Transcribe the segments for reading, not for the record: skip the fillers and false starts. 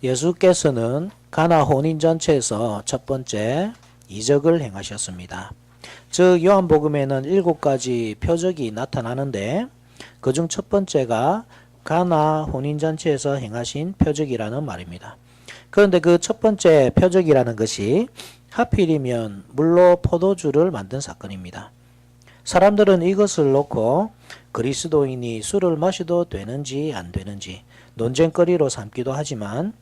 예수께서는 가나 혼인잔치에서 첫 번째 이적을 행하셨습니다. 즉 요한복음에는 7가지 표적이 나타나는데 그중 첫 번째가 가나 혼인잔치에서 행하신 표적이라는 말입니다. 그런데 그 첫 번째 표적이라는 것이 하필이면 물로 포도주를 만든 사건입니다. 사람들은 이것을 놓고 그리스도인이 술을 마셔도 되는지 안 되는지 논쟁거리로 삼기도 하지만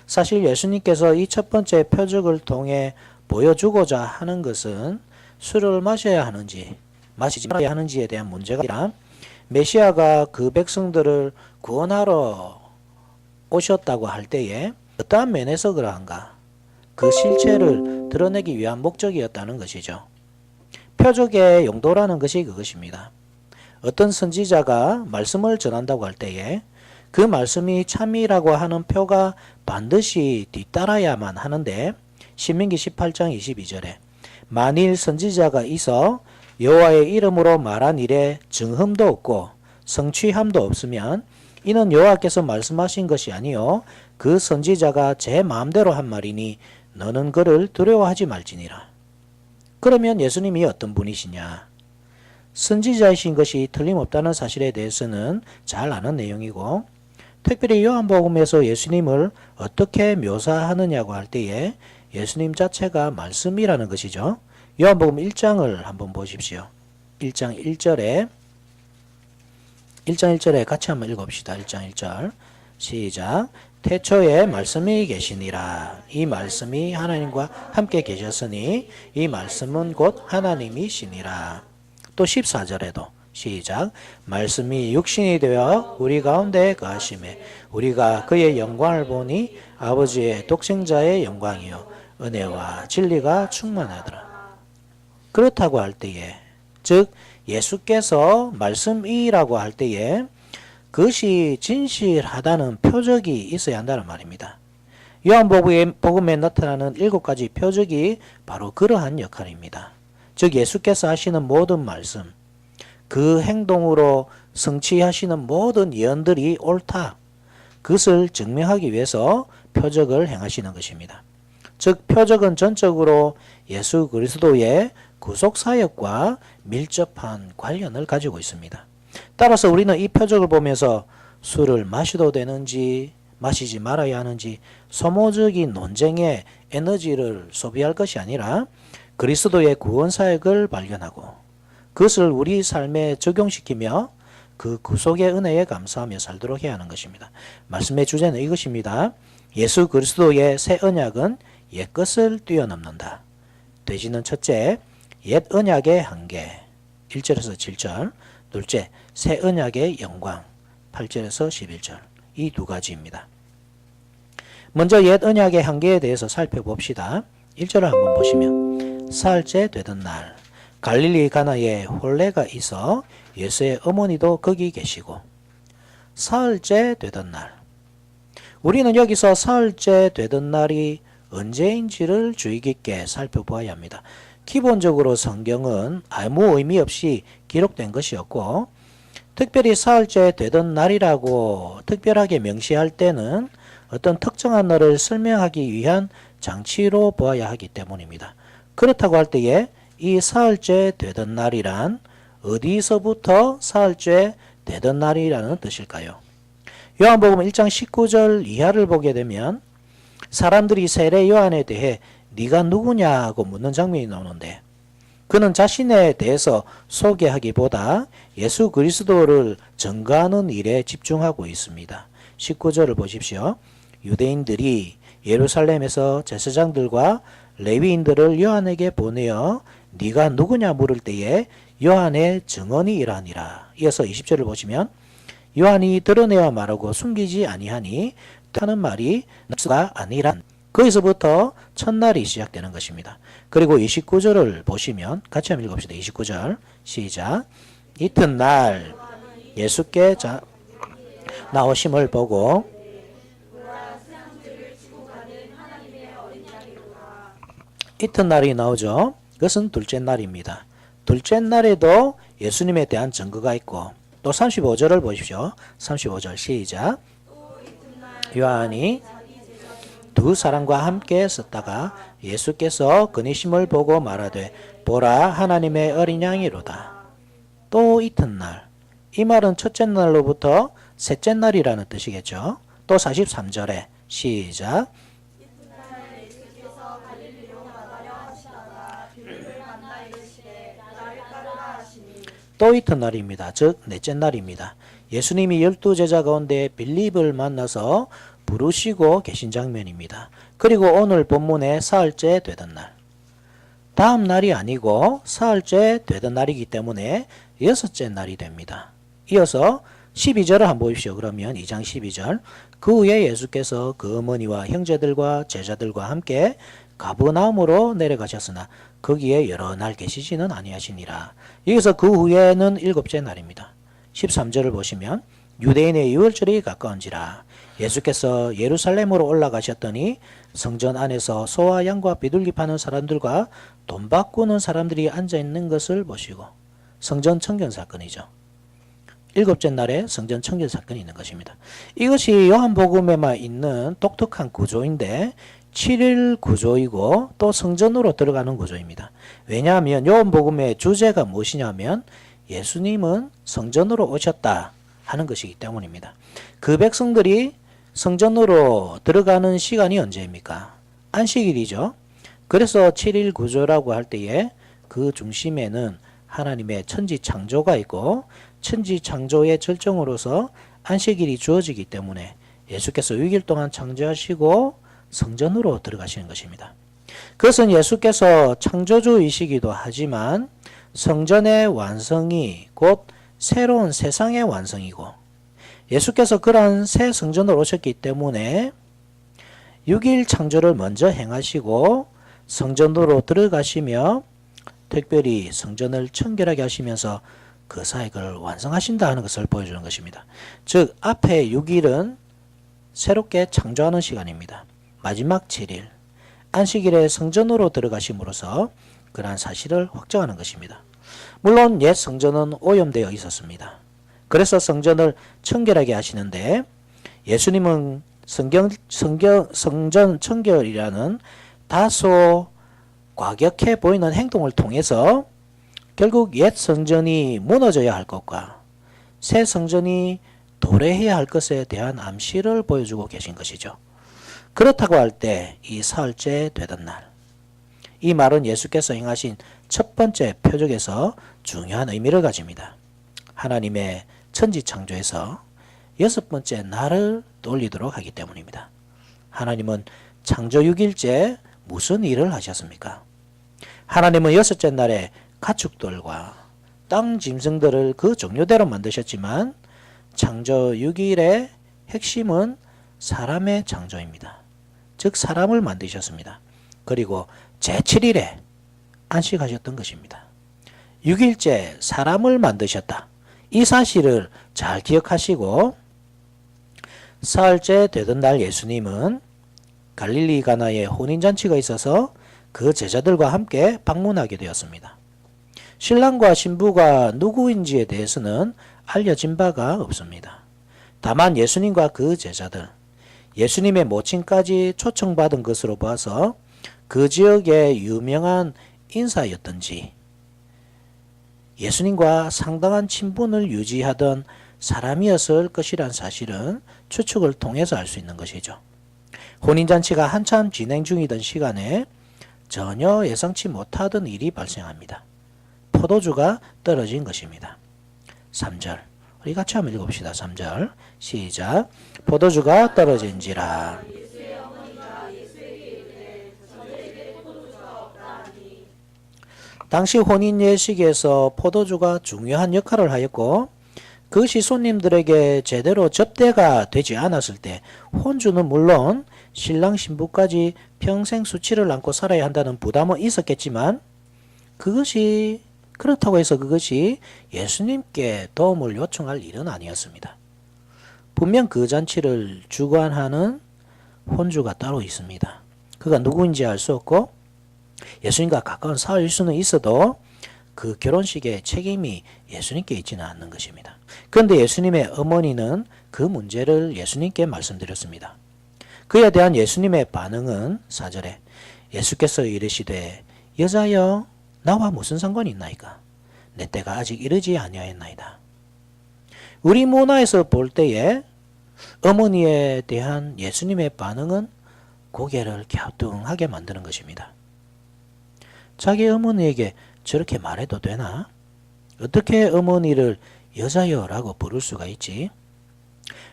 사실 예수님께서 이 첫 번째 표적을 통해 보여주고자 하는 것은 술을 마셔야 하는지 마시지 말아야 하는지에 대한 문제가 아니라 메시아가 그 백성들을 구원하러 오셨다고 할 때에 어떠한 면에서 그러한가 그 실체를 드러내기 위한 목적이었다는 것이죠. 표적의 용도라는 것이 그것입니다. 어떤 선지자가 말씀을 전한다고 할 때에 그 말씀이 참이라고 하는 표가 반드시 뒤따라야만 하는데 신명기 18장 22절에 만일 선지자가 있어 여호와의 이름으로 말한 일에 증흠도 없고 성취함도 없으면 이는 여호와께서 말씀하신 것이 아니요 그 선지자가 제 마음대로 한 말이니 너는 그를 두려워하지 말지니라. 그러면 예수님이 어떤 분이시냐? 선지자이신 것이 틀림없다는 사실에 대해서는 잘 아는 내용이고 특별히 요한복음에서 예수님을 어떻게 묘사하느냐고 할 때에 예수님 자체가 말씀이라는 것이죠. 요한복음 1장을 한번 보십시오. 1장 1절에 같이 한번 읽어봅시다. 1장 1절 시작. 태초에 말씀이 계시니라. 이 말씀이 하나님과 함께 계셨으니 이 말씀은 곧 하나님이시니라. 또 14절에도 시작. 말씀이 육신이 되어 우리 가운데 거하심에 우리가 그의 영광을 보니 아버지의 독생자의 영광이요 은혜와 진리가 충만하더라. 그렇다고 할 때에 즉 예수께서 말씀이라고 할 때에 그것이 진실하다는 표적이 있어야 한다는 말입니다. 요한복음에 나타나는 7가지 표적이 바로 그러한 역할입니다. 즉 예수께서 하시는 모든 말씀, 그 행동으로 성취하시는 모든 예언들이 옳다. 그것을 증명하기 위해서 표적을 행하시는 것입니다. 즉 표적은 전적으로 예수 그리스도의 구속사역과 밀접한 관련을 가지고 있습니다. 따라서 우리는 이 표적을 보면서 술을 마셔도 되는지 마시지 말아야 하는지 소모적인 논쟁에 에너지를 소비할 것이 아니라 그리스도의 구원사역을 발견하고 그것을 우리 삶에 적용시키며 그 구속의 은혜에 감사하며 살도록 해야 하는 것입니다. 말씀의 주제는 이것입니다. 예수 그리스도의 새 언약은 옛것을 뛰어넘는다. 돼지는 첫째, 옛 언약의 한계 1절에서 7절, 둘째, 새 언약의 영광 8절에서 11절 이 두 가지입니다. 먼저 옛 언약의 한계에 대해서 살펴봅시다. 1절을 한번 보시면 사흘째 되던 날 갈릴리 가나에 혼례가 있어 예수의 어머니도 거기 계시고 사흘째 되던 날 우리는 여기서 사흘째 되던 날이 언제인지를 주의 깊게 살펴보아야 합니다. 기본적으로 성경은 아무 의미 없이 기록된 것이었고 특별히 사흘째 되던 날이라고 특별하게 명시할 때는 어떤 특정한 날을 설명하기 위한 장치로 보아야 하기 때문입니다. 그렇다고 할 때에 이 사흘째 되던 날이란 어디서부터 사흘째 되던 날이라는 뜻일까요? 요한복음 1장 19절 이하를 보게 되면 사람들이 세례 요한에 대해 네가 누구냐고 묻는 장면이 나오는데 그는 자신에 대해서 소개하기보다 예수 그리스도를 증거하는 일에 집중하고 있습니다. 19절을 보십시오. 유대인들이 예루살렘에서 제사장들과 레위인들을 요한에게 보내어 네가 누구냐 물을 때에 요한의 증언이 이러하니라. 이어서 20절을 보시면 요한이 드러내어 말하고 숨기지 아니하니 하는 말이 나가 아니란 거기서부터 첫날이 시작되는 것입니다. 그리고 29절을 보시면 같이 한번 읽읍시다. 29절 시작. 이튿날 예수께 나오심을 보고 이튿날이 나오죠. 그것은 둘째 날입니다. 둘째 날에도 예수님에 대한 증거가 있고 또 35절을 보십시오. 35절 시작. 요한이 두 사람과 함께 썼다가 예수께서 그니심을 보고 말하되 보라 하나님의 어린 양이로다. 또 이튿날, 이 말은 첫째 날로부터 셋째 날이라는 뜻이겠죠. 또 43절에 시작. 또 이튿날입니다. 즉 넷째 날입니다. 예수님이 12제자 가운데 빌립을 만나서 부르시고 계신 장면입니다. 그리고 오늘 본문의 사흘째 되던 날, 다음 날이 아니고 사흘째 되던 날이기 때문에 여섯째 날이 됩니다. 이어서 12절을 한번 보십시오. 그러면 2장 12절. 그 후에 예수께서 그 어머니와 형제들과 제자들과 함께 가버나움으로 내려가셨으나 거기에 여러 날 계시지는 아니하시니라. 여기서 그 후에는 일곱째 날입니다. 13절을 보시면 유대인의 유월절이 가까운지라 예수께서 예루살렘으로 올라가셨더니 성전 안에서 소와 양과 비둘기 파는 사람들과 돈 바꾸는 사람들이 앉아있는 것을 보시고, 성전 청결 사건이죠. 일곱째 날에 성전 청결 사건이 있는 것입니다. 이것이 요한복음에만 있는 독특한 구조인데 7일 구조이고 또 성전으로 들어가는 구조입니다. 왜냐하면 요한복음의 주제가 무엇이냐면 예수님은 성전으로 오셨다 하는 것이기 때문입니다. 그 백성들이 성전으로 들어가는 시간이 언제입니까? 안식일이죠. 그래서 7일 구조라고 할 때에 그 중심에는 하나님의 천지 창조가 있고 천지 창조의 절정으로서 안식일이 주어지기 때문에 예수께서 6일 동안 창조하시고 성전으로 들어가시는 것입니다. 그것은 예수께서 창조주이시기도 하지만 성전의 완성이 곧 새로운 세상의 완성이고 예수께서 그러한 새 성전으로 오셨기 때문에 6일 창조를 먼저 행하시고 성전으로 들어가시며 특별히 성전을 청결하게 하시면서 그 사역을 완성하신다 하는 것을 보여주는 것입니다. 즉 앞에 6일은 새롭게 창조하는 시간입니다. 마지막 7일 안식일에 성전으로 들어가심으로써 그러한 사실을 확정하는 것입니다. 물론 옛 성전은 오염되어 있었습니다. 그래서 성전을 청결하게 하시는데 예수님은 성전 청결이라는 다소 과격해 보이는 행동을 통해서 결국 옛 성전이 무너져야 할 것과 새 성전이 도래해야 할 것에 대한 암시를 보여주고 계신 것이죠. 그렇다고 할 때 이 사흘째 되던 날, 이 말은 예수께서 행하신 첫 번째 표적에서 중요한 의미를 가집니다. 하나님의 천지 창조에서 여섯 번째 날을 떠올리도록 하기 때문입니다. 하나님은 창조 6일째 무슨 일을 하셨습니까? 하나님은 여섯째 날에 가축들과 땅 짐승들을 그 종류대로 만드셨지만 창조 6일의 핵심은 사람의 창조입니다. 즉 사람을 만드셨습니다. 그리고 제7일에 안식하셨던 것입니다. 6일째 사람을 만드셨다. 이 사실을 잘 기억하시고 사흘째 되던 날 예수님은 갈릴리 가나에 혼인잔치가 있어서 그 제자들과 함께 방문하게 되었습니다. 신랑과 신부가 누구인지에 대해서는 알려진 바가 없습니다. 다만 예수님과 그 제자들, 예수님의 모친까지 초청받은 것으로 봐서 그 지역의 유명한 인사였던지 예수님과 상당한 친분을 유지하던 사람이었을 것이란 사실은 추측을 통해서 알 수 있는 것이죠. 혼인잔치가 한참 진행 중이던 시간에 전혀 예상치 못하던 일이 발생합니다. 포도주가 떨어진 것입니다. 3절 우리 같이 한번 읽어봅시다. 3절 시작. 포도주가 떨어진지라. 당시 혼인 예식에서 포도주가 중요한 역할을 하였고 그것이 손님들에게 제대로 접대가 되지 않았을 때 혼주는 물론 신랑 신부까지 평생 수치를 안고 살아야 한다는 부담은 있었겠지만 그것이 그렇다고 해서 그것이 예수님께 도움을 요청할 일은 아니었습니다. 분명 그 잔치를 주관하는 혼주가 따로 있습니다. 그가 누구인지 알 수 없고 예수님과 가까운 사이일 수는 있어도 그 결혼식의 책임이 예수님께 있지는 않는 것입니다. 그런데 예수님의 어머니는 그 문제를 예수님께 말씀드렸습니다. 그에 대한 예수님의 반응은 4절에 예수께서 이르시되 여자여 나와 무슨 상관이 있나이까? 내 때가 아직 이르지 아니하였나이다. 우리 문화에서 볼 때에 어머니에 대한 예수님의 반응은 고개를 갸우뚱하게 만드는 것입니다. 자기 어머니에게 저렇게 말해도 되나? 어떻게 어머니를 여자여라고 부를 수가 있지?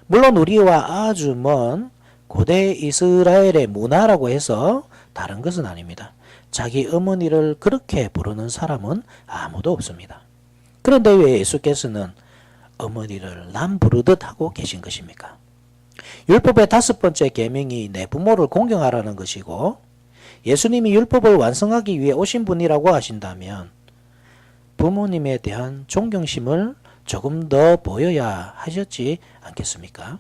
물론 우리와 아주 먼 고대 이스라엘의 문화라고 해서 다른 것은 아닙니다. 자기 어머니를 그렇게 부르는 사람은 아무도 없습니다. 그런데 왜 예수께서는 어머니를 남 부르듯 하고 계신 것입니까? 율법의 5번째 계명이 내 부모를 공경하라는 것이고 예수님이 율법을 완성하기 위해 오신 분이라고 하신다면 부모님에 대한 존경심을 조금 더 보여야 하셨지 않겠습니까?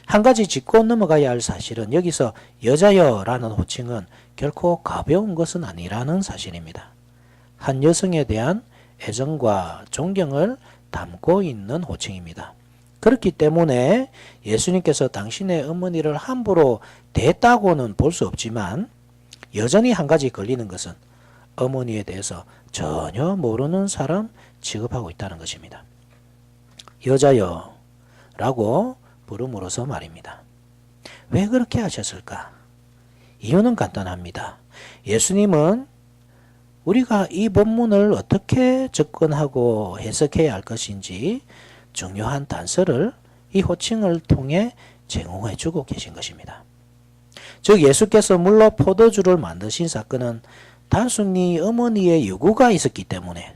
한 가지 짚고 넘어가야 할 사실은 여기서 여자여라는 호칭은 결코 가벼운 것은 아니라는 사실입니다. 한 여성에 대한 애정과 존경을 담고 있는 호칭입니다. 그렇기 때문에 예수님께서 당신의 어머니를 함부로 대했다고는 볼 수 없지만 여전히 한 가지 걸리는 것은 어머니에 대해서 전혀 모르는 사람 취급하고 있다는 것입니다. 여자여 라고 부름으로써 말입니다. 왜 그렇게 하셨을까? 이유는 간단합니다. 예수님은 우리가 이 본문을 어떻게 접근하고 해석해야 할 것인지 중요한 단서를 이 호칭을 통해 제공해 주고 계신 것입니다. 즉 예수께서 물로 포도주를 만드신 사건은 단순히 어머니의 요구가 있었기 때문에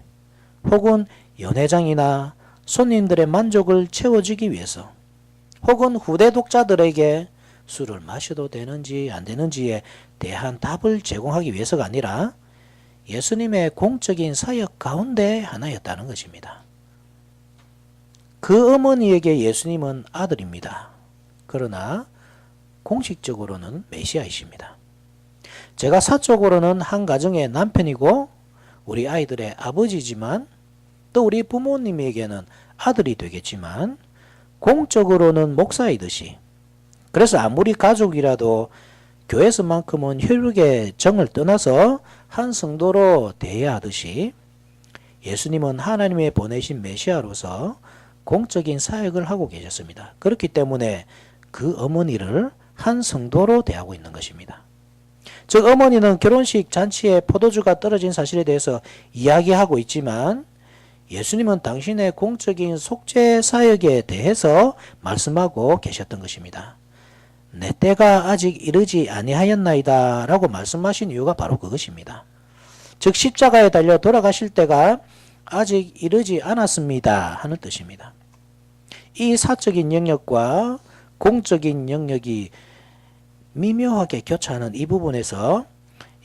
혹은 연회장이나 손님들의 만족을 채워주기 위해서 혹은 후대 독자들에게 술을 마셔도 되는지 안 되는지에 대한 답을 제공하기 위해서가 아니라 예수님의 공적인 사역 가운데 하나였다는 것입니다. 그 어머니에게 예수님은 아들입니다. 그러나 공식적으로는 메시아이십니다. 제가 사적으로는 한 가정의 남편이고 우리 아이들의 아버지지만 또 우리 부모님에게는 아들이 되겠지만 공적으로는 목사이듯이 그래서 아무리 가족이라도 교회에서만큼은 혈육의 정을 떠나서 한 성도로 대해야 하듯이 예수님은 하나님의 보내신 메시아로서 공적인 사역을 하고 계셨습니다. 그렇기 때문에 그 어머니를 한 성도로 대하고 있는 것입니다. 즉 어머니는 결혼식 잔치에 포도주가 떨어진 사실에 대해서 이야기하고 있지만 예수님은 당신의 공적인 속죄 사역에 대해서 말씀하고 계셨던 것입니다. 내 때가 아직 이르지 아니하였나이다 라고 말씀하신 이유가 바로 그것입니다. 즉 십자가에 달려 돌아가실 때가 아직 이르지 않았습니다 하는 뜻입니다. 이 사적인 영역과 공적인 영역이 미묘하게 교차하는 이 부분에서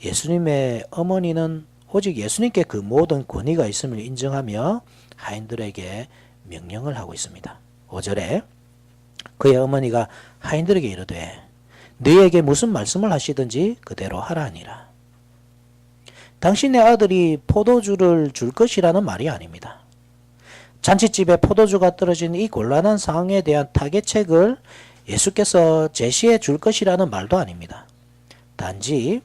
예수님의 어머니는 오직 예수님께 그 모든 권위가 있음을 인정하며 하인들에게 명령을 하고 있습니다. 5절에 그의 어머니가 하인들에게 이르되 너희에게 무슨 말씀을 하시든지 그대로 하라 하니라. 당신의 아들이 포도주를 줄 것이라는 말이 아닙니다. 잔치집에 포도주가 떨어진 이 곤란한 상황에 대한 타개책을 예수께서 제시해 줄 것이라는 말도 아닙니다. 단지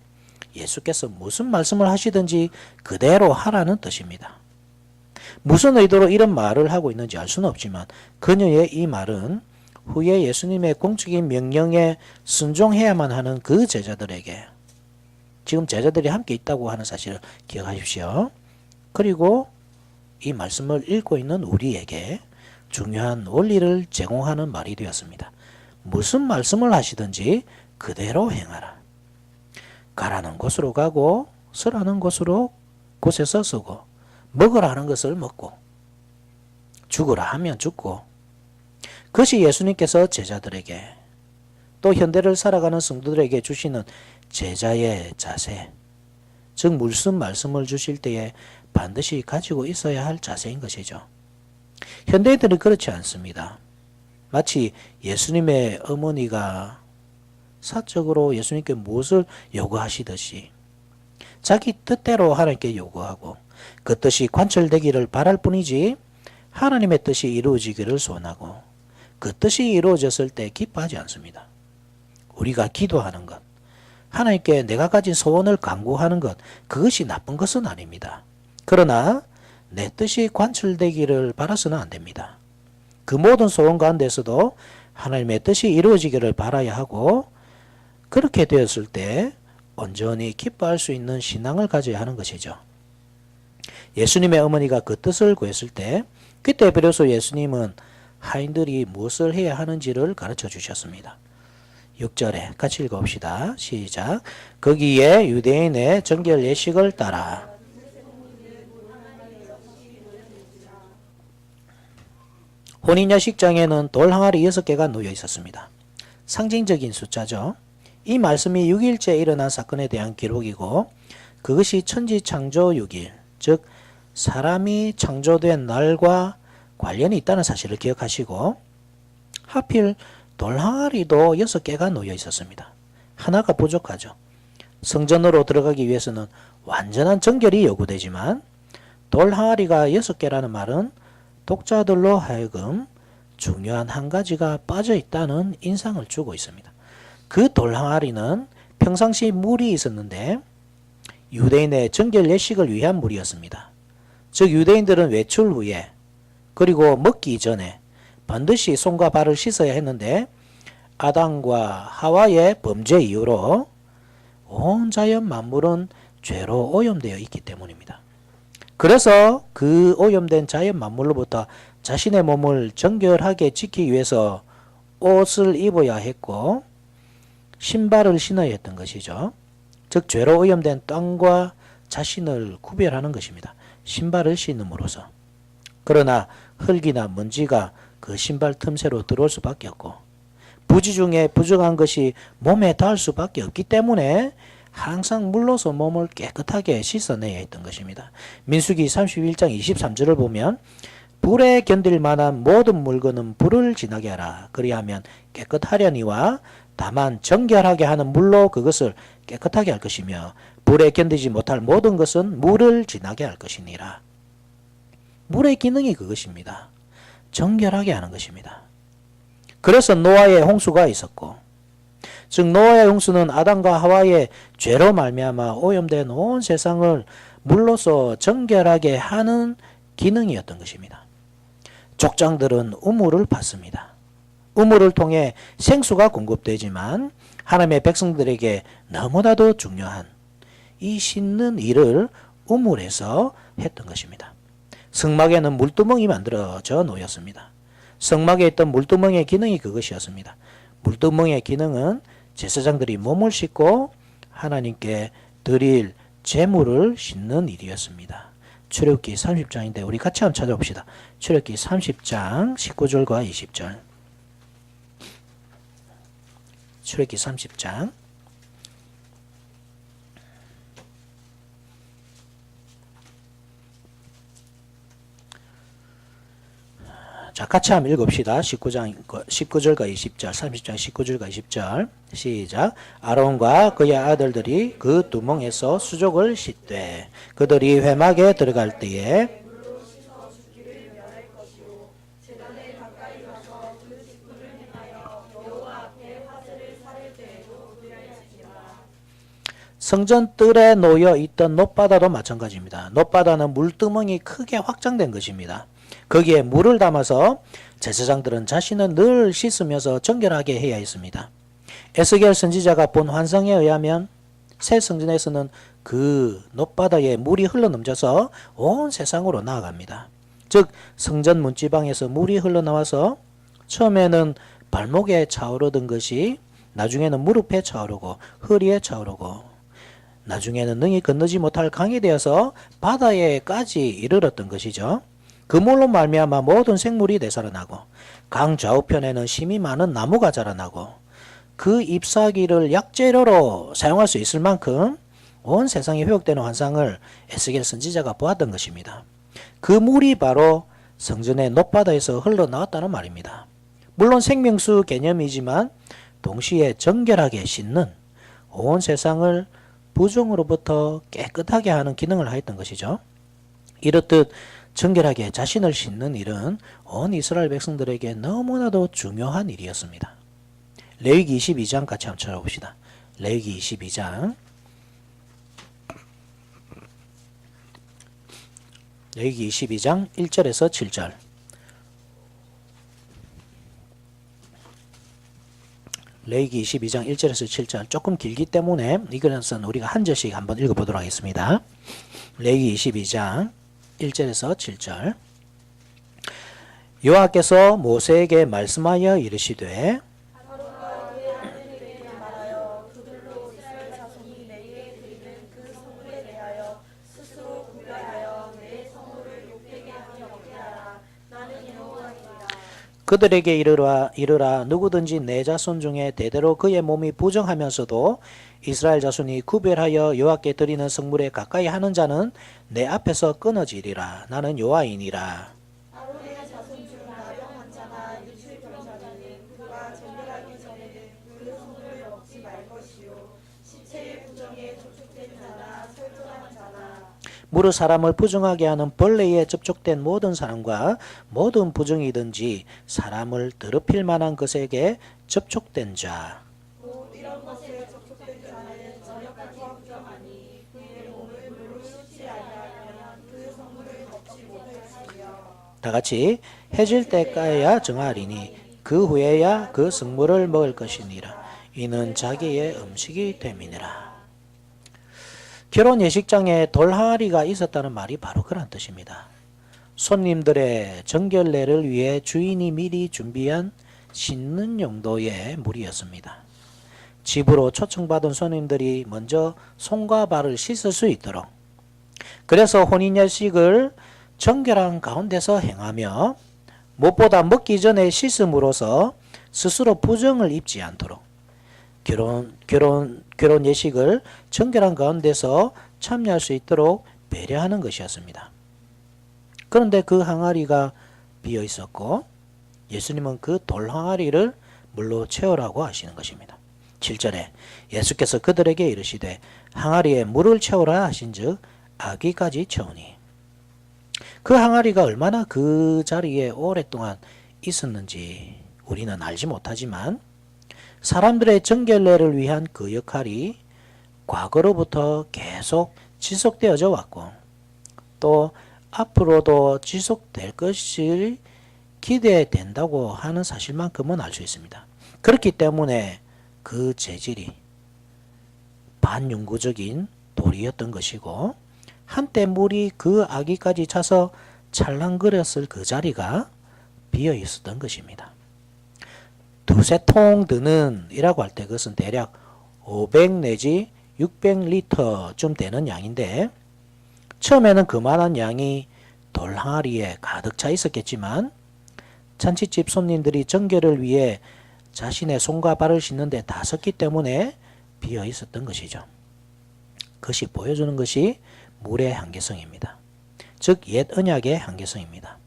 예수께서 무슨 말씀을 하시든지 그대로 하라는 뜻입니다. 무슨 의도로 이런 말을 하고 있는지 알 수는 없지만 그녀의 이 말은 후에 예수님의 공적인 명령에 순종해야만 하는 그 제자들에게 지금 제자들이 함께 있다고 하는 사실을 기억하십시오. 그리고 이 말씀을 읽고 있는 우리에게 중요한 원리를 제공하는 말이 되었습니다. 무슨 말씀을 하시든지 그대로 행하라. 가라는 곳으로 가고 서라는 곳에서 서고 먹으라 하는 것을 먹고 죽으라 하면 죽고 그것이 예수님께서 제자들에게 또 현대를 살아가는 성도들에게 주시는 제자의 자세 즉 무슨 말씀을 주실 때에 반드시 가지고 있어야 할 자세인 것이죠. 현대인들은 그렇지 않습니다. 마치 예수님의 어머니가 사적으로 예수님께 무엇을 요구하시듯이 자기 뜻대로 하나님께 요구하고 그 뜻이 관철되기를 바랄 뿐이지 하나님의 뜻이 이루어지기를 소원하고 그 뜻이 이루어졌을 때 기뻐하지 않습니다. 우리가 기도하는 것, 하나님께 내가 가진 소원을 간구하는 것, 그것이 나쁜 것은 아닙니다. 그러나 내 뜻이 관철되기를 바라서는 안 됩니다. 그 모든 소원 가운데서도 하나님의 뜻이 이루어지기를 바라야 하고, 그렇게 되었을 때 온전히 기뻐할 수 있는 신앙을 가져야 하는 것이죠. 예수님의 어머니가 그 뜻을 구했을 때, 그때 비로소 예수님은 하인들이 무엇을 해야 하는지를 가르쳐 주셨습니다. 6절에 같이 읽어봅시다. 시작. 거기에 유대인의 정결 예식을 따라. 혼인여식장에는 돌 항아리 6개가 놓여 있었습니다. 상징적인 숫자죠. 이 말씀이 6일째 일어난 사건에 대한 기록이고, 그것이 천지창조 6일, 즉 사람이 창조된 날과 관련이 있다는 사실을 기억하시고, 하필 돌 항아리도 6개가 놓여 있었습니다. 하나가 부족하죠. 성전으로 들어가기 위해서는 완전한 정결이 요구되지만, 돌 항아리가 6개라는 말은 독자들로 하여금 중요한 한 가지가 빠져 있다는 인상을 주고 있습니다. 그 돌 항아리는 평상시 물이 있었는데 유대인의 정결 예식을 위한 물이었습니다. 즉 유대인들은 외출 후에 그리고 먹기 전에 반드시 손과 발을 씻어야 했는데, 아담과 하와의 범죄 이후로 온 자연 만물은 죄로 오염되어 있기 때문입니다. 그래서 그 오염된 자연 만물로부터 자신의 몸을 정결하게 지키기 위해서 옷을 입어야 했고 신발을 신어야 했던 것이죠. 즉 죄로 오염된 땅과 자신을 구별하는 것입니다. 신발을 신음으로써. 그러나 흙이나 먼지가 그 신발 틈새로 들어올 수밖에 없고, 부지 중에 부족한 것이 몸에 닿을 수밖에 없기 때문에 항상 물로서 몸을 깨끗하게 씻어내야 했던 것입니다. 민수기 31장 23절을 보면 불에 견딜 만한 모든 물건은 불을 지나게 하라. 그리하면 깨끗하려니와 다만 정결하게 하는 물로 그것을 깨끗하게 할 것이며 불에 견디지 못할 모든 것은 물을 지나게 할 것이니라. 물의 기능이 그것입니다. 정결하게 하는 것입니다. 그래서 노아의 홍수가 있었고, 즉 노아의 홍수는 아담과 하와의 죄로 말미암아 오염된 온 세상을 물로서 정결하게 하는 기능이었던 것입니다. 족장들은 우물을 팠습니다. 우물을 통해 생수가 공급되지만 하나님의 백성들에게 너무나도 중요한 이 씻는 일을 우물에서 했던 것입니다. 성막에는 물두멍이 만들어져 놓였습니다. 성막에 있던 물두멍의 기능이 그것이었습니다. 물두멍의 기능은 제사장들이 몸을 씻고 하나님께 드릴 제물을 씻는 일이었습니다. 출애굽기 30장인데 우리 같이 한번 찾아봅시다. 출애굽기 30장 19절과 20절. 출애굽기 30장 자, 같이 한번 읽읍시다. 19절과 20절, 30장 19절과 20절. 시작. 아론과 그의 아들들이 그 두멍에서 수족을 씻되 그들이 회막에 들어갈 때에 성전 뜰에 놓여 있던 놋바다도 마찬가지입니다. 놋바다는 물두멍이 크게 확장된 것입니다. 거기에 물을 담아서 제사장들은 자신은 늘 씻으면서 정결하게 해야 했습니다. 에스겔 선지자가 본 환상에 의하면 새 성전에서는 그 놋바다에 물이 흘러넘쳐서 온 세상으로 나아갑니다. 즉 성전 문지방에서 물이 흘러나와서 처음에는 발목에 차오르던 것이 나중에는 무릎에 차오르고 허리에 차오르고 나중에는 능히 건너지 못할 강이 되어서 바다에까지 이르렀던 것이죠. 그 물로 말미암아 모든 생물이 되살아나고 강 좌우편에는 심이 많은 나무가 자라나고 그 잎사귀를 약재료로 사용할 수 있을 만큼 온 세상에 회복되는 환상을 에스겔 선지자가 보았던 것입니다. 그 물이 바로 성전의 놋바다에서 흘러나왔다는 말입니다. 물론 생명수 개념이지만 동시에 정결하게 씻는 온 세상을 부정으로부터 깨끗하게 하는 기능을 하였던 것이죠. 이렇듯 정결하게 자신을 씻는 일은 온 이스라엘 백성들에게 너무나도 중요한 일이었습니다. 레위기 22장 같이 한번 찾아봅시다. 레위기 22장. 레위기 22장 1절에서 7절. 레위기 22장 1절에서 7절. 조금 길기 때문에 이것은 우리가 한 절씩 한번 읽어보도록 하겠습니다. 레위기 22장 1절에서 7절. 여호와께서 모세에게 말씀하여 이르시되 그들에게 이르라 누구든지 내 자손 중에 대대로 그의 몸이 부정하면서도 이스라엘 자손이 구별하여 여호와께 드리는 성물에 가까이 하는 자는 내 앞에서 끊어지리라. 나는 여호와이니라. 무릇 사람을 부정하게 하는 벌레에 접촉된 모든 사람과 모든 부정이든지 사람을 더럽힐 만한 것에게 접촉된 자. 이런 것에 접촉된 자는 저녁까지 부정하니 그의 몸을 물로 씻지 아니하면 그 성물을 먹지 못할지며. 다 같이 해질 때까야 정하리니 그 후에야 그 성물을 먹을 것이니라. 이는 자기의 음식이 됨이니라. 결혼 예식장에 돌 항아리가 있었다는 말이 바로 그런 뜻입니다. 손님들의 정결례를 위해 주인이 미리 준비한 씻는 용도의 물이었습니다. 집으로 초청받은 손님들이 먼저 손과 발을 씻을 수 있도록, 그래서 혼인예식을 정결한 가운데서 행하며 무엇보다 먹기 전에 씻음으로써 스스로 부정을 입지 않도록 결혼 예식을 정결한 가운데서 참여할 수 있도록 배려하는 것이었습니다. 그런데 그 항아리가 비어 있었고 예수님은 그 돌 항아리를 물로 채우라고 하시는 것입니다. 7절에 예수께서 그들에게 이르시되 항아리에 물을 채우라 하신즉 아기까지 채우니. 그 항아리가 얼마나 그 자리에 오랫동안 있었는지 우리는 알지 못하지만 사람들의 정결례를 위한 그 역할이 과거로부터 계속 지속되어져 왔고 또 앞으로도 지속될 것을 기대된다고 하는 사실만큼은 알 수 있습니다. 그렇기 때문에 그 재질이 반영구적인 돌이었던 것이고 한때 물이 그 아기까지 차서 찰랑거렸을 그 자리가 비어 있었던 것입니다. 두세 통 드는 이라고 할 때 그것은 대략 500 내지 600리터쯤 되는 양인데 처음에는 그만한 양이 돌 항아리에 가득 차 있었겠지만 잔치집 손님들이 정결을 위해 자신의 손과 발을 씻는데 다 썼기 때문에 비어 있었던 것이죠. 그것이 보여주는 것이 물의 한계성입니다. 즉 옛 언약의 한계성입니다.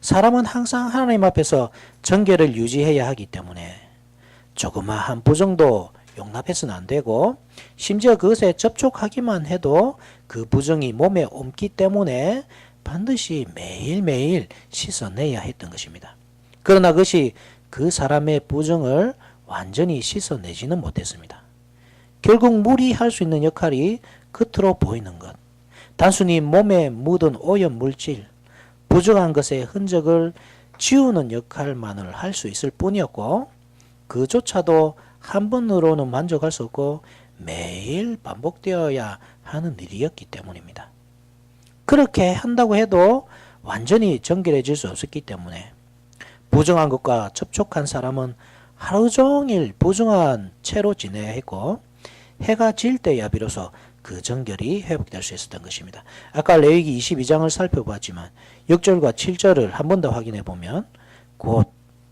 사람은 항상 하나님 앞에서 정결을 유지해야 하기 때문에 조그마한 부정도 용납해서는 안 되고 심지어 그것에 접촉하기만 해도 그 부정이 몸에 옮기 때문에 반드시 매일매일 씻어내야 했던 것입니다. 그러나 그것이 그 사람의 부정을 완전히 씻어내지는 못했습니다. 결국 물이 할 수 있는 역할이 겉으로 보이는 것, 단순히 몸에 묻은 오염 물질, 부정한 것의 흔적을 지우는 역할만을 할 수 있을 뿐이었고 그조차도 한 번으로는 만족할 수 없고 매일 반복되어야 하는 일이었기 때문입니다. 그렇게 한다고 해도 완전히 정결해질 수 없었기 때문에 부정한 것과 접촉한 사람은 하루 종일 부정한 채로 지내야 했고 해가 질 때야 비로소 그 정결이 회복될 수 있었던 것입니다. 아까 레위기 22장을 살펴봤지만 6절과 7절을 한 번 더 확인해 보면 곧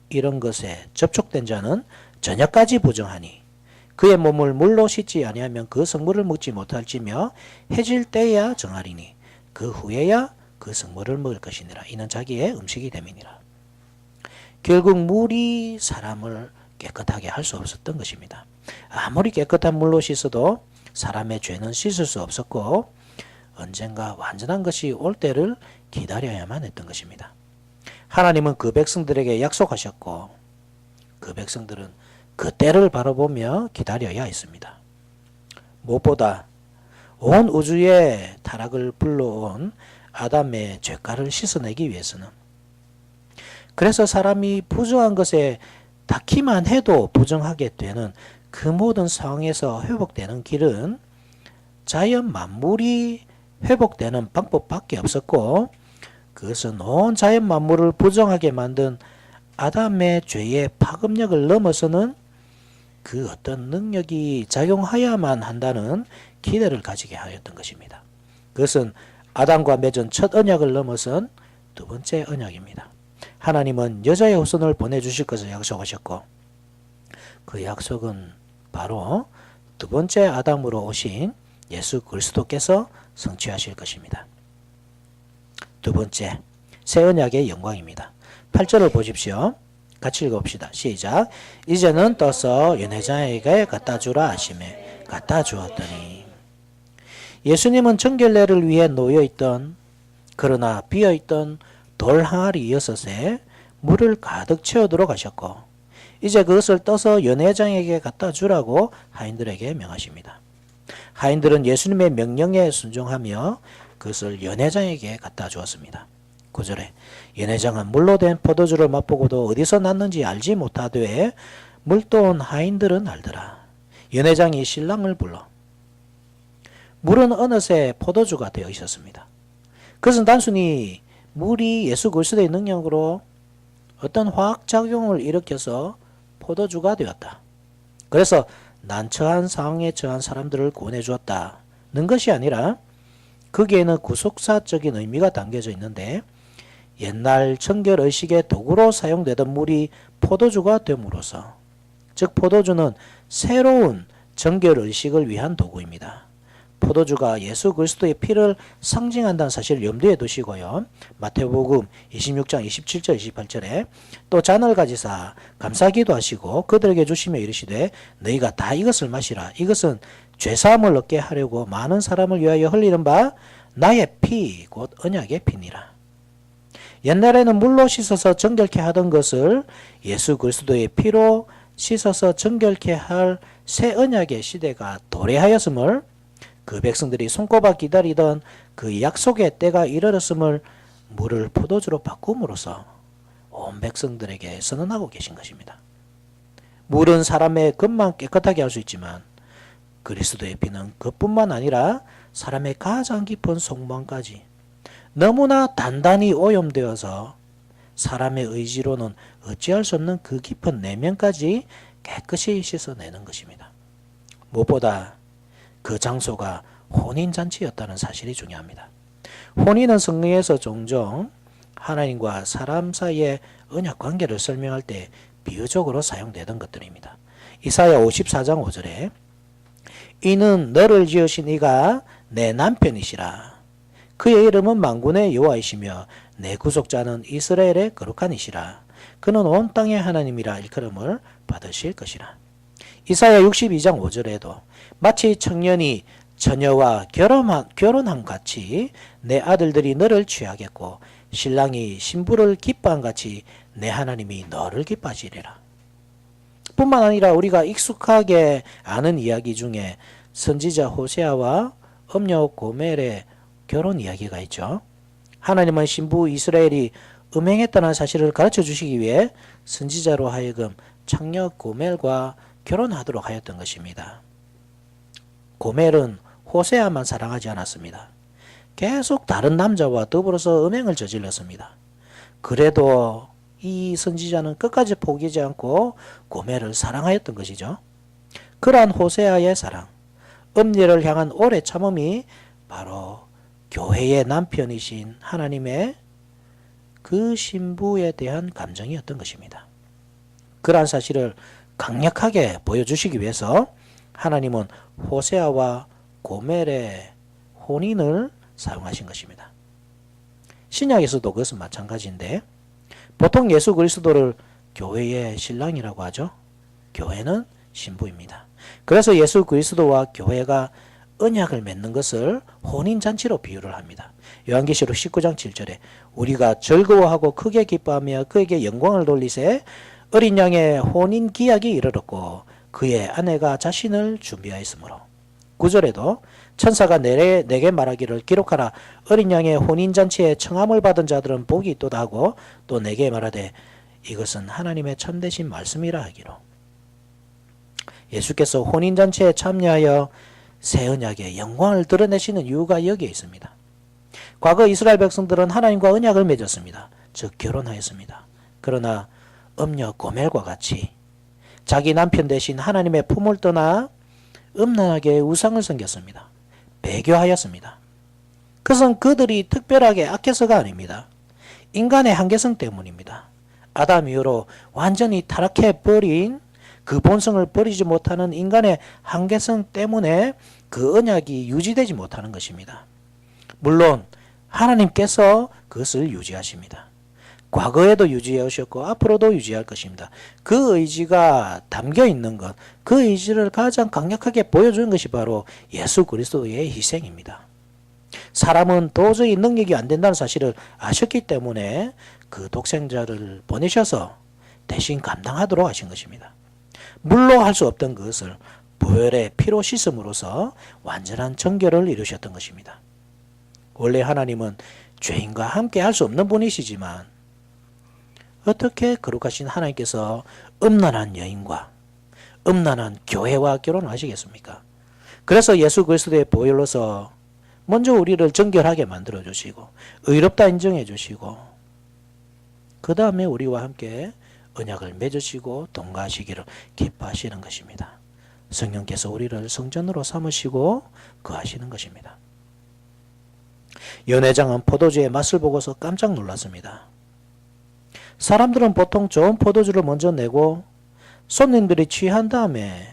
이런 것에 접촉된 자는 저녁까지 부정하니 그의 몸을 물로 씻지 아니하면 그 성물을 먹지 못할지며 해질 때야 정하리니 그 후에야 그 성물을 먹을 것이니라. 이는 자기의 음식이 됨이니라. 결국 물이 사람을 깨끗하게 할 수 없었던 것입니다. 아무리 깨끗한 물로 씻어도 사람의 죄는 씻을 수 없었고 언젠가 완전한 것이 올 때를 기다려야만 했던 것입니다. 하나님은 그 백성들에게 약속하셨고 그 백성들은 그 때를 바라보며 기다려야 했습니다. 무엇보다 온 우주에 타락을 불러온 아담의 죄가를 씻어내기 위해서는, 그래서 사람이 부정한 것에 닿기만 해도 부정하게 되는 그 모든 상황에서 회복되는 길은 자연 만물이 회복되는 방법밖에 없었고, 그것은 온 자연 만물을 부정하게 만든 아담의 죄의 파급력을 넘어서는 그 어떤 능력이 작용하야만 한다는 기대를 가지게 하였던 것입니다. 그것은 아담과 맺은 첫 언약을 넘어선 두 번째 언약입니다. 하나님은 여자의 후손을 보내주실 것을 약속하셨고, 그 약속은 바로 두 번째 아담으로 오신 예수 그리스도께서 성취하실 것입니다. 두 번째, 새 언약의 영광입니다. 8절을 보십시오. 같이 읽어봅시다. 시작. 이제는 떠서 연회장에게 갖다 주라 하시매 갖다 주었더니. 예수님은 정결례를 위해 놓여있던, 그러나 비어있던 돌 항아리 6에 물을 가득 채우도록 하셨고, 이제 그것을 떠서 연회장에게 갖다 주라고 하인들에게 명하십니다. 하인들은 예수님의 명령에 순종하며 그것을 연회장에게 갖다 주었습니다. 9절에 연회장은 물로 된 포도주를 맛보고도 어디서 났는지 알지 못하되 물도온 하인들은 알더라. 연회장이 신랑을 불러 물은 어느새 포도주가 되어 있었습니다. 그것은 단순히 물이 예수 그리스도의 능력으로 어떤 화학작용을 일으켜서 포도주가 되었다. 그래서 난처한 상황에 처한 사람들을 구원해 주었다는 것이 아니라 거기에는 구속사적인 의미가 담겨져 있는데, 옛날 정결의식의 도구로 사용되던 물이 포도주가 됨으로써, 즉 포도주는 새로운 정결의식을 위한 도구입니다. 포도주가 예수 그리스도의 피를 상징한다는 사실을 염두에 두시고요. 마태복음 26장 27절 28절에 또 잔을 가지사 감사기도 하시고 그들에게 주시며 이르시되 너희가 다 이것을 마시라. 이것은 죄사함을 얻게 하려고 많은 사람을 위하여 흘리는 바 나의 피 곧 언약의 피니라. 옛날에는 물로 씻어서 정결케 하던 것을 예수 그리스도의 피로 씻어서 정결케 할 새 언약의 시대가 도래하였음을, 그 백성들이 손꼽아 기다리던 그 약속의 때가 이르렀음을 물을 포도주로 바꿈으로써 온 백성들에게 선언하고 계신 것입니다. 물은 사람의 겉만 깨끗하게 할 수 있지만 그리스도의 피는 그뿐만 아니라 사람의 가장 깊은 속마음까지 너무나 단단히 오염되어서 사람의 의지로는 어찌할 수 없는 그 깊은 내면까지 깨끗이 씻어내는 것입니다. 무엇보다 그 장소가 혼인잔치였다는 사실이 중요합니다. 혼인은 성경에서 종종 하나님과 사람 사이의 언약관계를 설명할 때 비유적으로 사용되던 것들입니다. 이사야 54장 5절에 이는 너를 지으신 이가 내 남편이시라. 그의 이름은 만군의 여호와이시며 내 구속자는 이스라엘의 거룩한 이시라. 그는 온 땅의 하나님이라 일컬음을 받으실 것이라. 이사야 62장 5절에도 마치 청년이 처녀와 결혼한 같이 내 아들들이 너를 취하겠고 신랑이 신부를 기뻐한 같이 내 하나님이 너를 기뻐하시리라. 뿐만 아니라 우리가 익숙하게 아는 이야기 중에 선지자 호세아와 엄녀 고멜의 결혼 이야기가 있죠. 하나님은 신부 이스라엘이 음행했다는 사실을 가르쳐 주시기 위해 선지자로 하여금 창녀 고멜과 결혼하도록 하였던 것입니다. 고멜은 호세아만 사랑하지 않았습니다. 계속 다른 남자와 더불어서 음행을 저질렀습니다. 그래도 이 선지자는 끝까지 포기하지 않고 고멜을 사랑하였던 것이죠. 그러한 호세아의 사랑, 엄녀를 향한 오래 참음이 바로 교회의 남편이신 하나님의 그 신부에 대한 감정이었던 것입니다. 그러한 사실을 강력하게 보여주시기 위해서 하나님은 호세아와 고멜의 혼인을 사용하신 것입니다. 신약에서도 그것은 마찬가지인데, 보통 예수 그리스도를 교회의 신랑이라고 하죠. 교회는 신부입니다. 그래서 예수 그리스도와 교회가 언약을 맺는 것을 혼인잔치로 비유를 합니다. 요한계시록 19장 7절에 우리가 즐거워하고 크게 기뻐하며 그에게 영광을 돌리세 어린 양의 혼인 기약이 이르렀고 그의 아내가 자신을 준비하였으므로 9절에도 천사가 내게 말하기를 기록하라 어린 양의 혼인잔치에 청함을 받은 자들은 복이 있도다 하고 또 내게 말하되 이것은 하나님의 참되신 말씀이라 하기로. 예수께서 혼인잔치에 참여하여 새 언약의 영광을 드러내시는 이유가 여기에 있습니다. 과거 이스라엘 백성들은 하나님과 언약을 맺었습니다. 즉 결혼하였습니다. 그러나 음녀 고멜과 같이 자기 남편 대신 하나님의 품을 떠나 음란하게 우상을 섬겼습니다. 배교하였습니다. 그것은 그들이 특별하게 악해서가 아닙니다. 인간의 한계성 때문입니다. 아담 이후로 완전히 타락해버린 그 본성을 버리지 못하는 인간의 한계성 때문에 그 언약이 유지되지 못하는 것입니다. 물론 하나님께서 그것을 유지하십니다. 과거에도 유지해 오셨고 앞으로도 유지할 것입니다. 그 의지가 담겨 있는 것, 그 의지를 가장 강력하게 보여주는 것이 바로 예수 그리스도의 희생입니다. 사람은 도저히 능력이 안 된다는 사실을 아셨기 때문에 그 독생자를 보내셔서 대신 감당하도록 하신 것입니다. 물로 할 수 없던 그것을 보혈의 피로 씻음으로써 완전한 정결을 이루셨던 것입니다. 원래 하나님은 죄인과 함께 할 수 없는 분이시지만 어떻게 거룩하신 하나님께서 음란한 여인과 음란한 교회와 결혼하시겠습니까? 그래서 예수 그리스도의 보혈로서 먼저 우리를 정결하게 만들어 주시고 의롭다 인정해 주시고 그 다음에 우리와 함께 언약을 맺으시고 동거하시기를 기뻐하시는 것입니다. 성령께서 우리를 성전으로 삼으시고 거하시는 것입니다. 연회장은 포도주의 맛을 보고서 깜짝 놀랐습니다. 사람들은 보통 좋은 포도주를 먼저 내고 손님들이 취한 다음에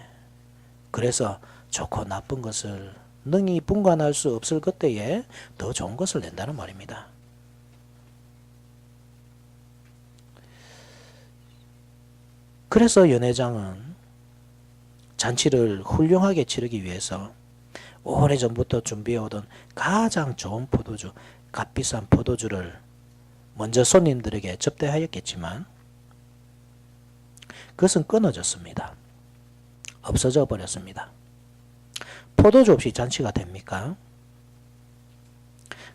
그래서 좋고 나쁜 것을 능히 분간할 수 없을 그때에 더 좋은 것을 낸다는 말입니다. 그래서 연회장은 잔치를 훌륭하게 치르기 위해서 오래전부터 준비해오던 가장 좋은 포도주, 값비싼 포도주를 먼저 손님들에게 접대하였겠지만 그것은 끊어졌습니다. 없어져 버렸습니다. 포도주 없이 잔치가 됩니까?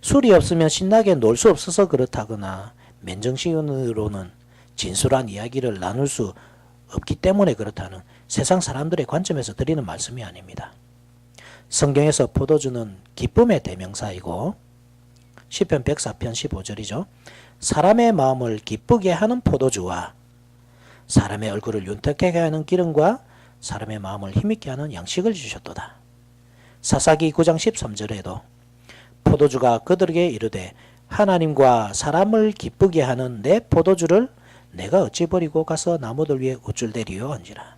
술이 없으면 신나게 놀 수 없어서 그렇다거나 맨정신으로는 진솔한 이야기를 나눌 수 없기 때문에 그렇다는 세상 사람들의 관점에서 드리는 말씀이 아닙니다. 성경에서 포도주는 기쁨의 대명사이고 시편 104편 15절이죠. 사람의 마음을 기쁘게 하는 포도주와 사람의 얼굴을 윤택하게 하는 기름과 사람의 마음을 힘있게 하는 양식을 주셨도다. 사사기 9장 13절에도 포도주가 그들에게 이르되 하나님과 사람을 기쁘게 하는 내 포도주를 내가 어찌 버리고 가서 나무들 위에 우쭐대리요 한지라.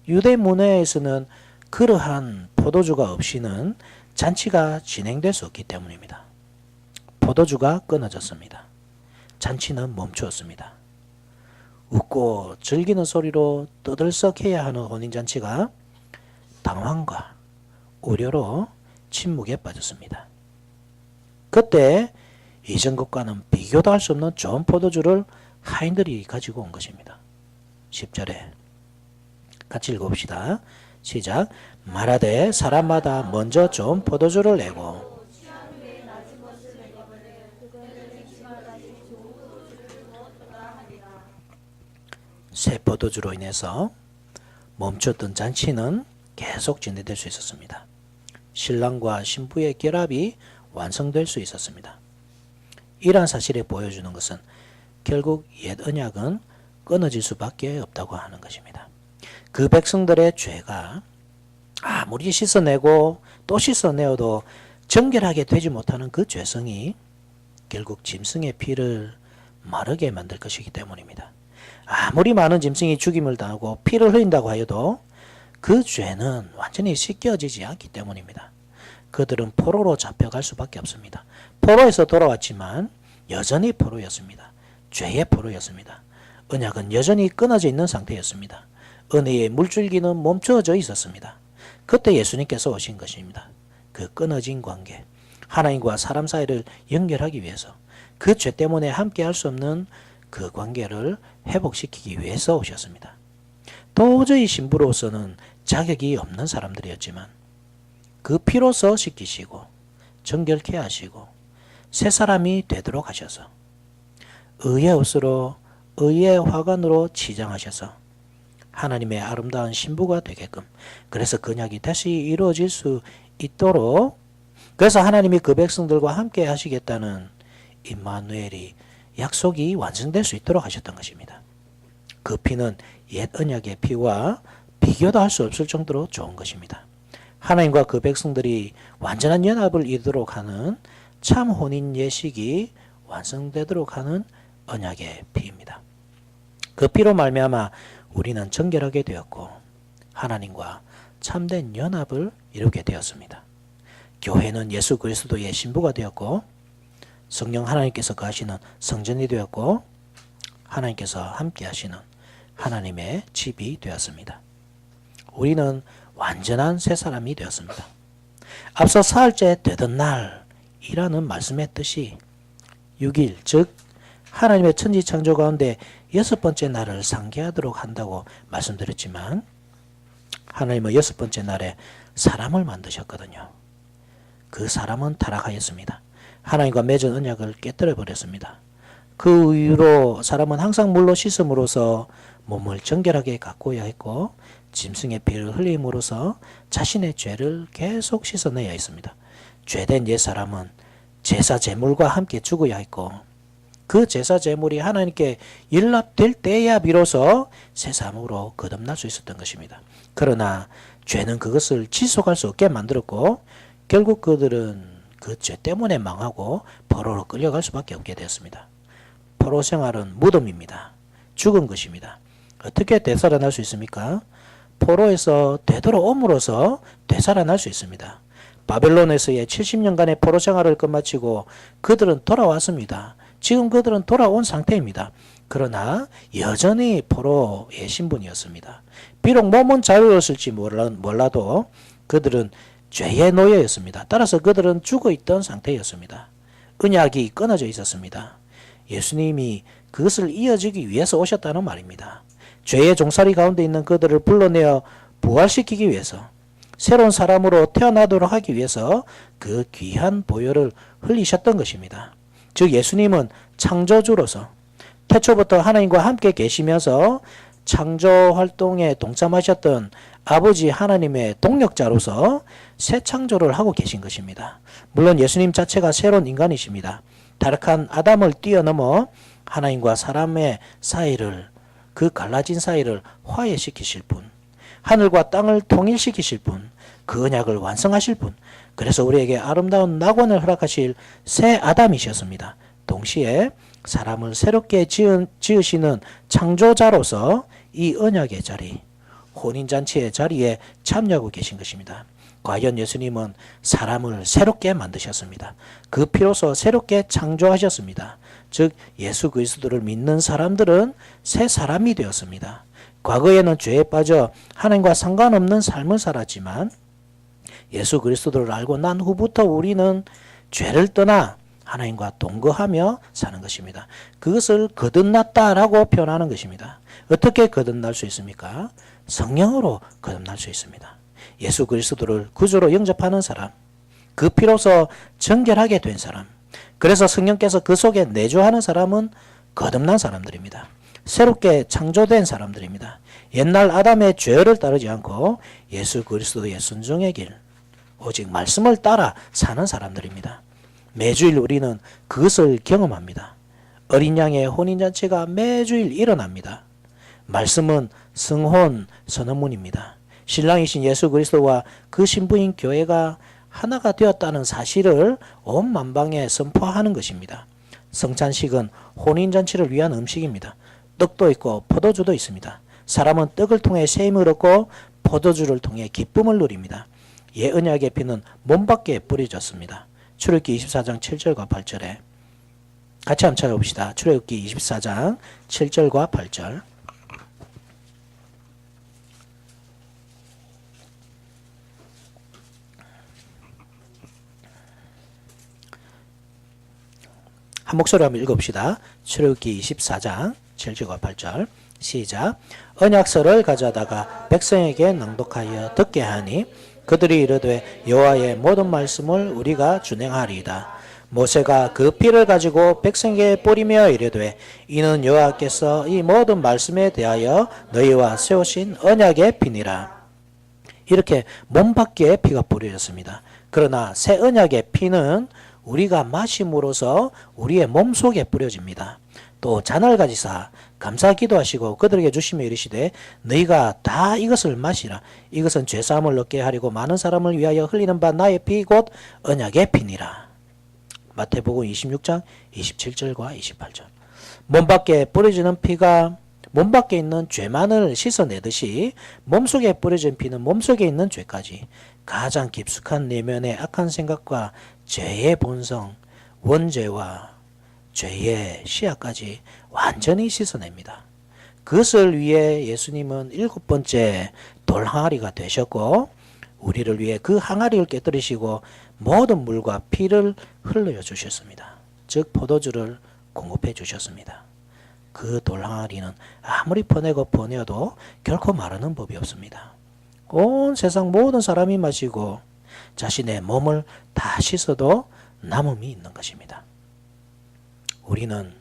유대 문화에서는 그러한 포도주가 없이는 잔치가 진행될 수 없기 때문입니다. 포도주가 끊어졌습니다. 잔치는 멈추었습니다. 웃고 즐기는 소리로 떠들썩해야 하는 혼인잔치가 당황과 우려로 침묵에 빠졌습니다. 그때 이전 것과는 비교도 할 수 없는 좋은 포도주를 하인들이 가지고 온 것입니다. 10절에 같이 읽어봅시다. 시작. 말하되 사람마다 먼저 좋은 포도주를 내고 새 포도주로 인해서 멈췄던 잔치는 계속 진행될 수 있었습니다. 신랑과 신부의 결합이 완성될 수 있었습니다. 이러한 사실이 보여주는 것은 결국 옛 언약은 끊어질 수밖에 없다고 하는 것입니다. 그 백성들의 죄가 아무리 씻어내고 또 씻어내어도 정결하게 되지 못하는 그 죄성이 결국 짐승의 피를 마르게 만들 것이기 때문입니다. 아무리 많은 짐승이 죽임을 당하고 피를 흘린다고 하여도 그 죄는 완전히 씻겨지지 않기 때문입니다. 그들은 포로로 잡혀갈 수밖에 없습니다. 포로에서 돌아왔지만 여전히 포로였습니다. 죄의 포로였습니다. 언약은 여전히 끊어져 있는 상태였습니다. 은혜의 물줄기는 멈추어져 있었습니다. 그때 예수님께서 오신 것입니다. 그 끊어진 관계, 하나님과 사람 사이를 연결하기 위해서 그 죄 때문에 함께 할 수 없는 그 관계를 회복시키기 위해서 오셨습니다. 도저히 신부로서는 자격이 없는 사람들이었지만 그 피로서 씻기시고 정결케 하시고 새 사람이 되도록 하셔서 의의 옷으로 의의 화관으로 치장하셔서 하나님의 아름다운 신부가 되게끔, 그래서 언약이 다시 이루어질 수 있도록, 그래서 하나님이 그 백성들과 함께 하시겠다는 임마누엘이 약속이 완성될 수 있도록 하셨던 것입니다. 그 피는 옛 언약의 피와 비교도 할 수 없을 정도로 좋은 것입니다. 하나님과 그 백성들이 완전한 연합을 이루도록 하는 참 혼인 예식이 완성되도록 하는 언약의 피입니다. 그 피로 말미암아 우리는 정결하게 되었고 하나님과 참된 연합을 이루게 되었습니다. 교회는 예수 그리스도의 신부가 되었고 성령 하나님께서 거하시는 성전이 되었고 하나님께서 함께 하시는 하나님의 집이 되었습니다. 우리는 완전한 새 사람이 되었습니다. 앞서 사흘째 되던 날이라는 말씀의 뜻이 6일, 즉 하나님의 천지 창조 가운데 6번째 날을 상기하도록 한다고 말씀드렸지만 하나님은 6번째 날에 사람을 만드셨거든요. 그 사람은 타락하였습니다. 하나님과 맺은 언약을 깨뜨려 버렸습니다. 그 이후로 사람은 항상 물로 씻음으로써 몸을 정결하게 가꾸어야 했고 짐승의 피를 흘림으로써 자신의 죄를 계속 씻어내야 했습니다. 죄된 옛사람은 제사 제물과 함께 죽어야 했고 그 제사 제물이 하나님께 연락될 때야 비로소 새 사람으로 거듭날 수 있었던 것입니다. 그러나 죄는 그것을 지속할 수 없게 만들었고 결국 그들은 그 죄 때문에 망하고 포로로 끌려갈 수밖에 없게 되었습니다. 포로 생활은 무덤입니다. 죽은 것입니다. 어떻게 되살아날 수 있습니까? 포로에서 되돌아옴으로써 되살아날 수 있습니다. 바벨론에서의 70년간의 포로 생활을 끝마치고 그들은 돌아왔습니다. 지금 그들은 돌아온 상태입니다. 그러나 여전히 포로의 신분이었습니다. 비록 몸은 자유였을지 몰라도 그들은 죄의 노예였습니다. 따라서 그들은 죽어있던 상태였습니다. 언약이 끊어져 있었습니다. 예수님이 그것을 이어주기 위해서 오셨다는 말입니다. 죄의 종살이 가운데 있는 그들을 불러내어 부활시키기 위해서 새로운 사람으로 태어나도록 하기 위해서 그 귀한 보혈을 흘리셨던 것입니다. 즉 예수님은 창조주로서 태초부터 하나님과 함께 계시면서 창조 활동에 동참하셨던 아버지 하나님의 동력자로서 새 창조를 하고 계신 것입니다. 물론 예수님 자체가 새로운 인간이십니다. 타락한 아담을 뛰어넘어 하나님과 사람의 사이를, 그 갈라진 사이를 화해시키실 분, 하늘과 땅을 통일시키실 분, 그 언약을 완성하실 분, 그래서 우리에게 아름다운 낙원을 허락하실 새 아담이셨습니다. 동시에 사람을 새롭게 지으시는 창조자로서 이 언약의 자리, 혼인잔치의 자리에 참여하고 계신 것입니다. 과연 예수님은 사람을 새롭게 만드셨습니다. 그 피로서 새롭게 창조하셨습니다. 즉 예수 그리스도를 믿는 사람들은 새 사람이 되었습니다. 과거에는 죄에 빠져 하나님과 상관없는 삶을 살았지만 예수 그리스도를 알고 난 후부터 우리는 죄를 떠나 하나님과 동거하며 사는 것입니다. 그것을 거듭났다라고 표현하는 것입니다. 어떻게 거듭날 수 있습니까? 성령으로 거듭날 수 있습니다. 예수 그리스도를 구주로 영접하는 사람, 그 피로서 정결하게 된 사람, 그래서 성령께서 그 속에 내주하는 사람은 거듭난 사람들입니다. 새롭게 창조된 사람들입니다. 옛날 아담의 죄를 따르지 않고 예수 그리스도의 순종의 길, 오직 말씀을 따라 사는 사람들입니다. 매주일 우리는 그것을 경험합니다. 어린 양의 혼인잔치가 매주일 일어납니다. 말씀은 성혼 선언문입니다. 신랑이신 예수 그리스도와 그 신부인 교회가 하나가 되었다는 사실을 온 만방에 선포하는 것입니다. 성찬식은 혼인잔치를 위한 음식입니다. 떡도 있고 포도주도 있습니다. 사람은 떡을 통해 셈을 얻고 포도주를 통해 기쁨을 누립니다. 옛 언약의 피는 몸 밖에 뿌려졌습니다. 출애굽기 24장 7절과 8절에 같이 한번 찾아봅시다. 출애굽기 24장 7절과 8절. 한 목소리로 한번 읽어봅시다. 출애굽기 24장 7절과 8절 시작. 언약서를 가져다가 백성에게 낭독하여 듣게 하니 그들이 이르되 여호와의 모든 말씀을 우리가 준행하리이다. 모세가 그 피를 가지고 백성에게 뿌리며 이르되 이는 여호와께서 이 모든 말씀에 대하여 너희와 세우신 언약의 피니라. 이렇게 몸밖에 피가 뿌려졌습니다. 그러나 새 언약의 피는 우리가 마심으로써 우리의 몸속에 뿌려집니다. 또 잔을 가지사 감사 기도하시고 그들에게 주시며 이르시되 너희가 다 이것을 마시라. 이것은 죄사함을 얻게 하려고 많은 사람을 위하여 흘리는 바 나의 피 곧 언약의 피니라. 마태복음 26장 27절과 28절. 몸밖에 뿌려지는 피가 몸밖에 있는 죄만을 씻어내듯이 몸속에 뿌려진 피는 몸속에 있는 죄까지 가장 깊숙한 내면의 악한 생각과 죄의 본성, 원죄와 죄의 씨앗까지 완전히 씻어냅니다. 그것을 위해 예수님은 7번째 돌 항아리가 되셨고 우리를 위해 그 항아리를 깨뜨리시고 모든 물과 피를 흘려 주셨습니다. 즉 포도주를 공급해 주셨습니다. 그 돌 항아리는 아무리 퍼내고 퍼내어도 결코 마르는 법이 없습니다. 온 세상 모든 사람이 마시고 자신의 몸을 다 씻어도 남음이 있는 것입니다. 우리는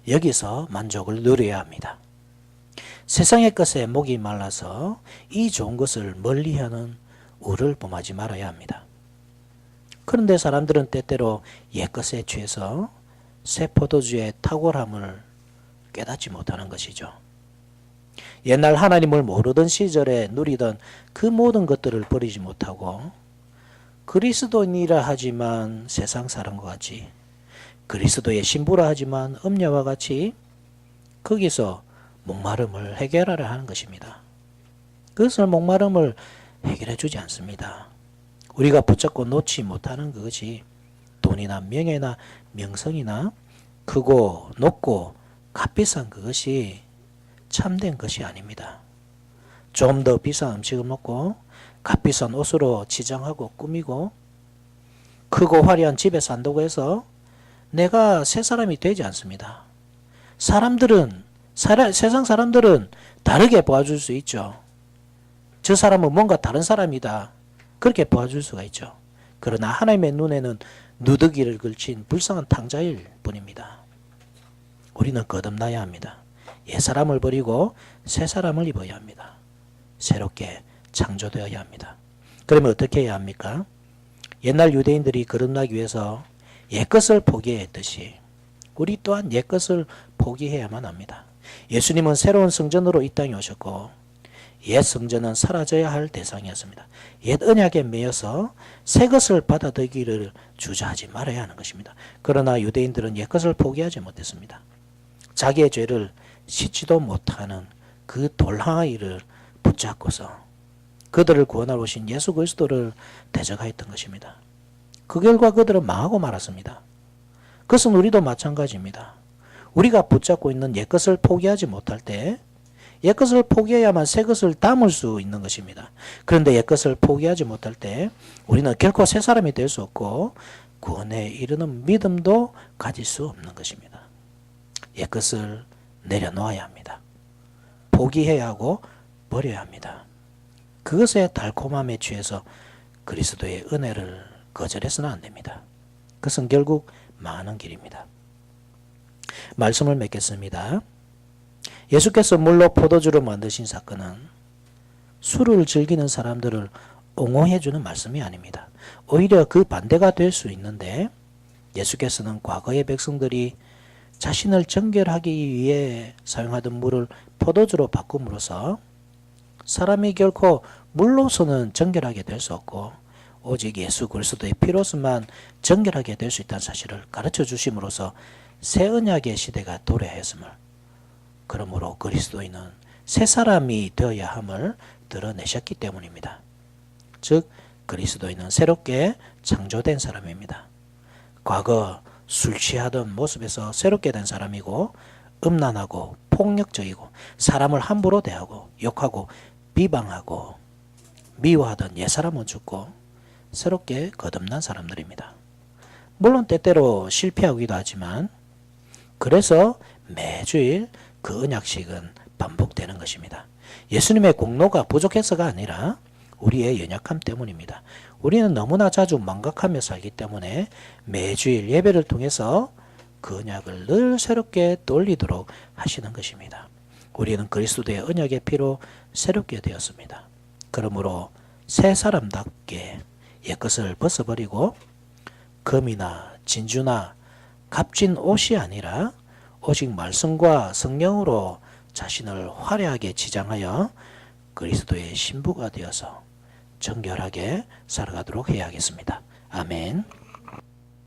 여기서 만족을 누려야 합니다. 세상의 것에 목이 말라서 이 좋은 것을 멀리하는 우를 범하지 말아야 합니다. 그런데 사람들은 때때로 옛것에 취해서 새 포도주의 탁월함을 깨닫지 못하는 것이죠. 옛날 하나님을 모르던 시절에 누리던 그 모든 것들을 버리지 못하고 그리스도인이라 하지만 세상 사람과 같이 그리스도의 신부라 하지만 음녀와 같이 거기서 목마름을 해결하려 하는 것입니다. 그것을 목마름을 해결해 주지 않습니다. 우리가 붙잡고 놓지 못하는 그것이 돈이나 명예나 명성이나 크고 높고 값비싼 그것이 참된 것이 아닙니다. 좀 더 비싼 음식을 먹고 값비싼 옷으로 치장하고 꾸미고 크고 화려한 집에 산다고 해서 내가 새 사람이 되지 않습니다. 세상 사람들은 다르게 봐줄 수 있죠. 저 사람은 뭔가 다른 사람이다. 그렇게 봐줄 수가 있죠. 그러나 하나님의 눈에는 누더기를 걸친 불쌍한 탕자일 뿐입니다. 우리는 거듭나야 합니다. 옛 사람을 버리고 새 사람을 입어야 합니다. 새롭게 창조되어야 합니다. 그러면 어떻게 해야 합니까? 옛날 유대인들이 거듭나기 위해서 옛것을 포기했듯이 우리 또한 옛것을 포기해야만 합니다. 예수님은 새로운 성전으로 이 땅에 오셨고 옛 성전은 사라져야 할 대상이었습니다. 옛 언약에 매여서 새 것을 받아들이기를 주저하지 말아야 하는 것입니다. 그러나 유대인들은 옛 것을 포기하지 못했습니다. 자기의 죄를 씻지도 못하는 그 돌항아리를 붙잡고서 그들을 구원하러 오신 예수 그리스도를 대적하였던 것입니다. 그 결과 그들은 망하고 말았습니다. 그것은 우리도 마찬가지입니다. 우리가 붙잡고 있는 옛것을 포기하지 못할 때 옛것을 포기해야만 새것을 담을 수 있는 것입니다. 그런데 옛것을 포기하지 못할 때 우리는 결코 새 사람이 될 수 없고 구원에 이르는 믿음도 가질 수 없는 것입니다. 옛것을 내려놓아야 합니다. 포기해야 하고 버려야 합니다. 그것의 달콤함에 취해서 그리스도의 은혜를 거절해서는 안 됩니다. 그것은 결국 망하는 길입니다. 말씀을 맺겠습니다. 예수께서 물로 포도주를 만드신 사건은 술을 즐기는 사람들을 옹호해 주는 말씀이 아닙니다. 오히려 그 반대가 될 수 있는데 예수께서는 과거의 백성들이 자신을 정결하기 위해 사용하던 물을 포도주로 바꿈으로써 사람이 결코 물로서는 정결하게 될 수 없고 오직 예수 그리스도의 피로서만 정결하게 될 수 있다는 사실을 가르쳐 주심으로써 새 언약의 시대가 도래했음을, 그러므로 그리스도인은 새 사람이 되어야 함을 드러내셨기 때문입니다. 즉 그리스도인은 새롭게 창조된 사람입니다. 과거 술 취하던 모습에서 새롭게 된 사람이고 음란하고 폭력적이고 사람을 함부로 대하고 욕하고 비방하고 미워하던 옛사람은 죽고 새롭게 거듭난 사람들입니다. 물론 때때로 실패하기도 하지만 그래서 매주일 그 언약식은 반복되는 것입니다. 예수님의 공로가 부족해서가 아니라 우리의 연약함 때문입니다. 우리는 너무나 자주 망각하며 살기 때문에 매주일 예배를 통해서 그 언약을 늘 새롭게 떠올리도록 하시는 것입니다. 우리는 그리스도의 언약의 피로 새롭게 되었습니다. 그러므로 새 사람답게 옛것을 벗어버리고 금이나 진주나 값진 옷이 아니라 오직 말씀과 성령으로 자신을 화려하게 치장하여 그리스도의 신부가 되어서 정결하게 살아가도록 해야겠습니다. 아멘.